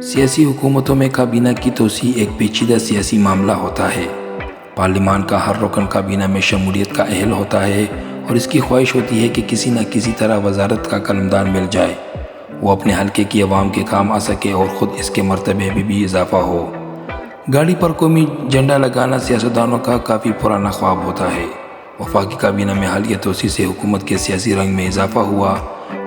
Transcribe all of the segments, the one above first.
سیاسی حکومتوں میں کابینہ کی توسیع ایک پیچیدہ سیاسی معاملہ ہوتا ہے۔ پارلیمان کا ہر رکن کابینہ میں شمولیت کا اہل ہوتا ہے اور اس کی خواہش ہوتی ہے کہ کسی نہ کسی طرح وزارت کا قلمدان مل جائے، وہ اپنے حلقے کی عوام کے کام آ سکے اور خود اس کے مرتبے میں بھی اضافہ ہو۔ گاڑی پر قومی جھنڈا لگانا سیاستدانوں کا کافی پرانا خواب ہوتا ہے۔ وفاقی کابینہ میں حالیہ توسیع سے حکومت کے سیاسی رنگ میں اضافہ ہوا۔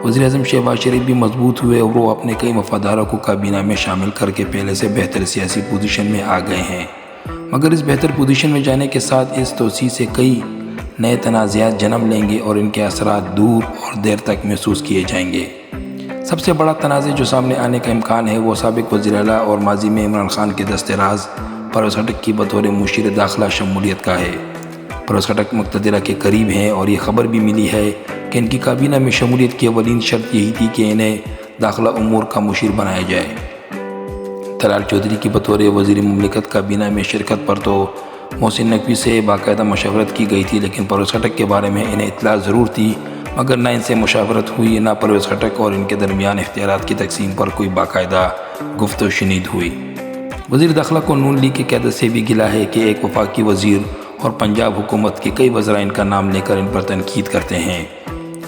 وزیر اعظم شہباز شریف بھی مضبوط ہوئے اور وہ اپنے کئی وفاداروں کو کابینہ میں شامل کر کے پہلے سے بہتر سیاسی پوزیشن میں آ گئے ہیں۔ مگر اس بہتر پوزیشن میں جانے کے ساتھ اس توسیع سے کئی نئے تنازعات جنم لیں گے اور ان کے اثرات دور اور دیر تک محسوس کیے جائیں گے۔ سب سے بڑا تنازع جو سامنے آنے کا امکان ہے وہ سابق وزیر اعلیٰ اور ماضی میں عمران خان کے دست راز پرویز خٹک کی بطور مشیر داخلہ شمولیت کا ہے۔ پرویز خٹک مقتدرہ کے قریب ہیں اور یہ خبر بھی ملی ہے کہ ان کی کابینہ میں شمولیت کی اولین شرط یہی تھی کہ انہیں داخلہ امور کا مشیر بنایا جائے۔ طلال چودھری کی بطور وزیر مملکت کابینہ میں شرکت پر تو محسن نقوی سے باقاعدہ مشاورت کی گئی تھی، لیکن پرویز خٹک کے بارے میں انہیں اطلاع ضرور تھی، مگر نہ ان سے مشاورت ہوئی، نہ پرویز خٹک اور ان کے درمیان اختیارات کی تقسیم پر کوئی باقاعدہ گفت و شنید ہوئی۔ وزیر داخلہ کو نون لیگ کی قیادت سے بھی گلہ ہے کہ ایک وفاقی وزیر اور پنجاب حکومت کے کئی وزراء ان کا نام لے کر ان پر تنقید کرتے ہیں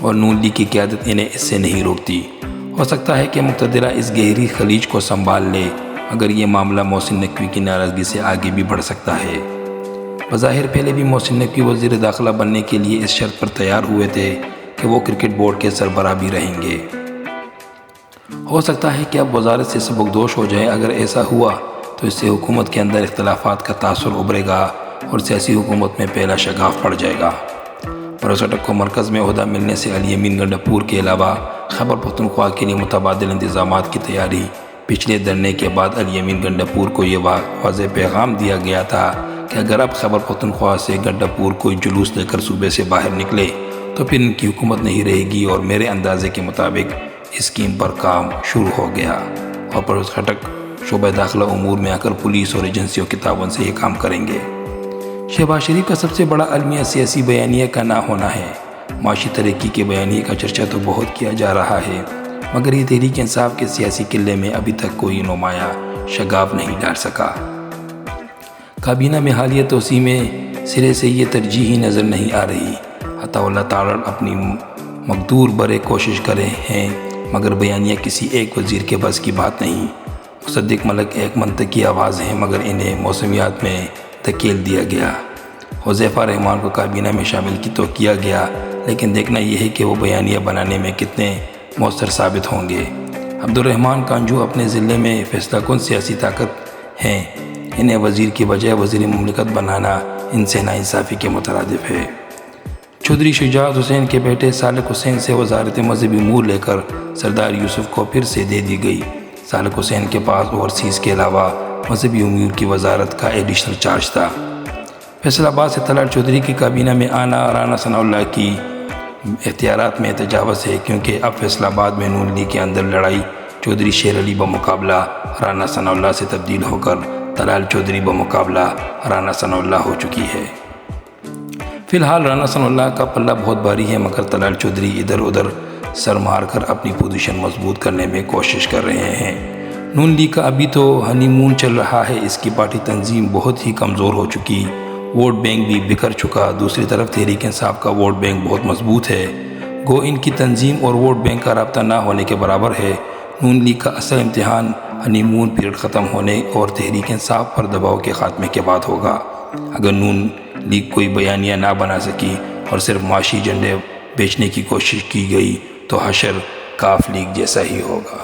اور نون لیگ کی قیادت انہیں اس سے نہیں روکتی۔ ہو سکتا ہے کہ مقتدرہ اس گہری خلیج کو سنبھال لے، اگر یہ معاملہ محسن نقوی کی ناراضگی سے آگے بھی بڑھ سکتا ہے۔ بظاہر پہلے بھی محسن نقوی وزیر داخلہ بننے کے لیے اس شرط پر تیار ہوئے تھے کہ وہ کرکٹ بورڈ کے سربراہ بھی رہیں گے۔ ہو سکتا ہے کہ اب وزارت سے سبکدوش ہو جائے۔ اگر ایسا ہوا تو اس سے حکومت کے اندر اختلافات کا تاثر ابھرے گا اور سیاسی حکومت میں پہلا شگاف پڑ جائے گا۔ پرویز خٹک کو مرکز میں عہدہ ملنے سے الیمین گنڈاپور کے علاوہ خیبر پختونخوا کے لیے متبادل انتظامات کی تیاری۔ پچھلے دھرنے کے بعد الیمین گنڈاپور کو یہ واضح پیغام دیا گیا تھا کہ اگر اب خیبر پختونخوا سے گنڈاپور کوئی جلوس لے کر صوبے سے باہر نکلے تو پھر ان کی حکومت نہیں رہے گی، اور میرے اندازے کے مطابق اسکیم پر کام شروع ہو گیا اور پرویز خٹک شعبہ داخلہ امور میں آ کر پولیس اور ایجنسیوں کے تعاون سے یہ کام کریں گے۔ شہباز شریف کا سب سے بڑا المیہ سیاسی بیانیہ کا نہ ہونا ہے۔ معاشی ترقی کے بیانیے کا چرچا تو بہت کیا جا رہا ہے، مگر یہ تحریک انصاف کے سیاسی قلعے میں ابھی تک کوئی نمایاں شگاف نہیں ڈال سکا۔ کابینہ میں حالیہ توسیع میں سرے سے یہ ترجیح ہی نظر نہیں آ رہی۔ عطا اللہ تاڑڑ اپنی مقدور برے کوشش کر رہے ہیں، مگر بیانیہ کسی ایک وزیر کے بس کی بات نہیں۔ مصدق ملک ایک منطقی آواز ہیں، مگر انہیں موسمیات میں دھکیل دیا گیا۔ حذیفہ رحمان کو کابینہ میں شامل تو کیا گیا، لیکن دیکھنا یہ ہے کہ وہ بیانیہ بنانے میں کتنے مؤثر ثابت ہوں گے۔ عبدالرحمان کانجھو اپنے ضلع میں فیصلہ کن سیاسی طاقت ہیں، انہیں وزیر کی بجائے وزیر مملکت بنانا ان سے ناانصافی کے مترادف ہے۔ چودھری شجاعت حسین کے بیٹے صالح حسین سے وزارت مذہبی امور لے کر سردار یوسف کو پھر سے دے دی گئی۔ صالح حسین کے پاس اوورسیز کے علاوہ مذہبی امور کی وزارت کا ایڈیشنل چارج تھا۔ فیصل آباد سے طلال چودھری کی کابینہ میں آنا رانا ثناءاللہ کی اختیارات میں تجاوز ہے، کیونکہ اب فیصل آباد میں نون لیگ کے اندر لڑائی چودھری شیر علی بمقابلہ رانا ثناءاللہ سے تبدیل ہو کر طلال چودھری بمقابلہ رانا ثناءاللہ ہو چکی ہے۔ فی الحال رانا ثناءاللہ کا پلہ بہت بھاری ہے، مگر طلال چودھری ادھر ادھر سر مار کر اپنی پوزیشن مضبوط کرنے میں کوشش کر رہے ہیں۔ نون لیگ کا ابھی تو ہنی مون چل رہا ہے، اس کی پارٹی تنظیم بہت ہی کمزور ہو چکی، ووٹ بینک بھی بکھر چکا۔ دوسری طرف تحریک انصاف کا ووٹ بینک بہت مضبوط ہے، گو ان کی تنظیم اور ووٹ بینک کا رابطہ نہ ہونے کے برابر ہے۔ نون لیگ کا اصل امتحان ہنی مون پیریڈ ختم ہونے اور تحریک انصاف پر دباؤ کے خاتمے کے بعد ہوگا۔ اگر نون لیگ کوئی بیانیہ نہ بنا سکی اور صرف معاشی جھنڈے بیچنے کی کوشش کی گئی تو حشر کاف لیگ جیسا ہی ہوگا۔